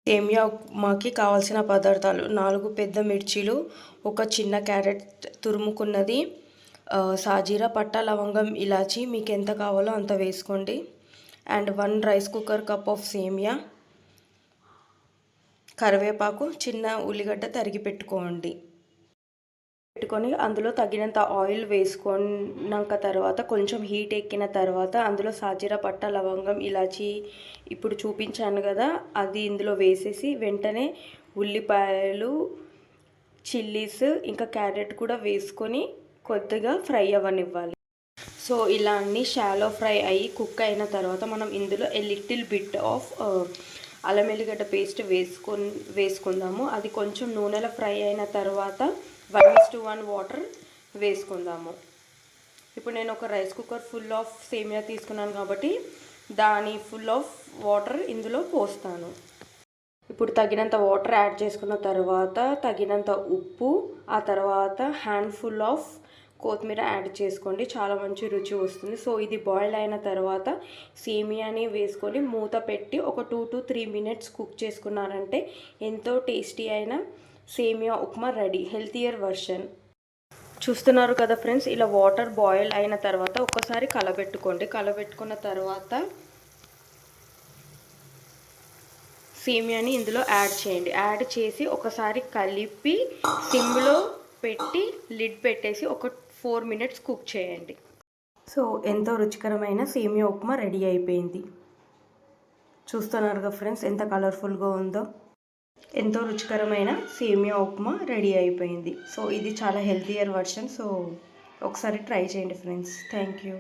సేమియా ఉప్మాకి కావాల్సిన పదార్థాలు 4 పెద్ద మిర్చీలు, ఒక చిన్న క్యారెట్ తురుముకున్నది, సాజీరా, పట్టా, లవంగం, ఇలాచి మీకు ఎంత కావాలో అంత వేసుకోండి. And 1 rice cooker cup of సేమియా, కరివేపాకు, చిన్న ఉల్లిగడ్డ తరిగి పెట్టుకోండి. అందులో తగినంత ఆయిల్ వేసుకున్నాక తర్వాత కొంచెం హీట్ ఎక్కిన తర్వాత అందులో సాజీరా, పట్టా, లవంగం, ఇలాచి ఇప్పుడు చూపించాను కదా అది ఇందులో వేసేసి వెంటనే ఉల్లిపాయలు, చిల్లీస్ ఇంకా క్యారెట్ కూడా వేసుకొని కొద్దిగా ఫ్రై అవ్వనివ్వాలి. సో ఇలా అన్నీ షాలో ఫ్రై అయ్యి కుక్ అయిన తర్వాత మనం ఇందులో లిటిల్ బిట్ ఆఫ్ అల్లం ఎల్లిగడ్డ పేస్ట్ వేసుకుందాము. అది కొంచెం నూనెలో ఫ్రై అయిన తర్వాత 1:1 వాటర్ వేసుకుందాము. ఇప్పుడు నేను ఒక రైస్ కుక్కర్ ఫుల్ ఆఫ్ సేమియా తీసుకున్నాను కాబట్టి దాని ఫుల్ ఆఫ్ వాటర్ ఇందులో పోస్తాను. ఇప్పుడు తగినంత వాటర్ యాడ్ చేసుకున్న తర్వాత తగినంత ఉప్పు, ఆ తర్వాత హ్యాండ్ఫుల్ ఆఫ్ కొత్తిమీర యాడ్ చేసుకోండి. చాలా మంచి రుచి వస్తుంది. సో ఇది బాయిల్ అయిన తర్వాత సేమియాని వేసుకొని మూత పెట్టి ఒక 2 to 3 మినిట్స్ కుక్ చేసుకున్నారంటే ఎంతో టేస్టీ అయిన సేమియా ఉప్మా రెడీ. Healthier version. చూస్తున్నారు కదా ఫ్రెండ్స్, ఇలా వాటర్ బాయిల్ అయిన తర్వాత ఒక్కసారి కలబెట్టుకోండి. కలబెట్టుకున్న తర్వాత సేమియాని ఇందులో యాడ్ చేయండి. యాడ్ చేసి ఒకసారి కలిపి సిమ్లో పెట్టి లిడ్ పెట్టేసి ఒక 4 మినిట్స్ కుక్ చేయండి. సో ఎంతో రుచికరమైన సేమియా ఉప్మా రెడీ అయిపోయింది. చూస్తున్నారు కదా ఫ్రెండ్స్, ఎంత కలర్ఫుల్గా ఉందో. ఎంతో రుచికరమైన సేమియా ఉప్మా రెడీ అయిపోయింది. సో ఇది చాలా హెల్తియర్ వర్షన్. సో ఒకసారి ట్రై చేయండి ఫ్రెండ్స్. Thank you.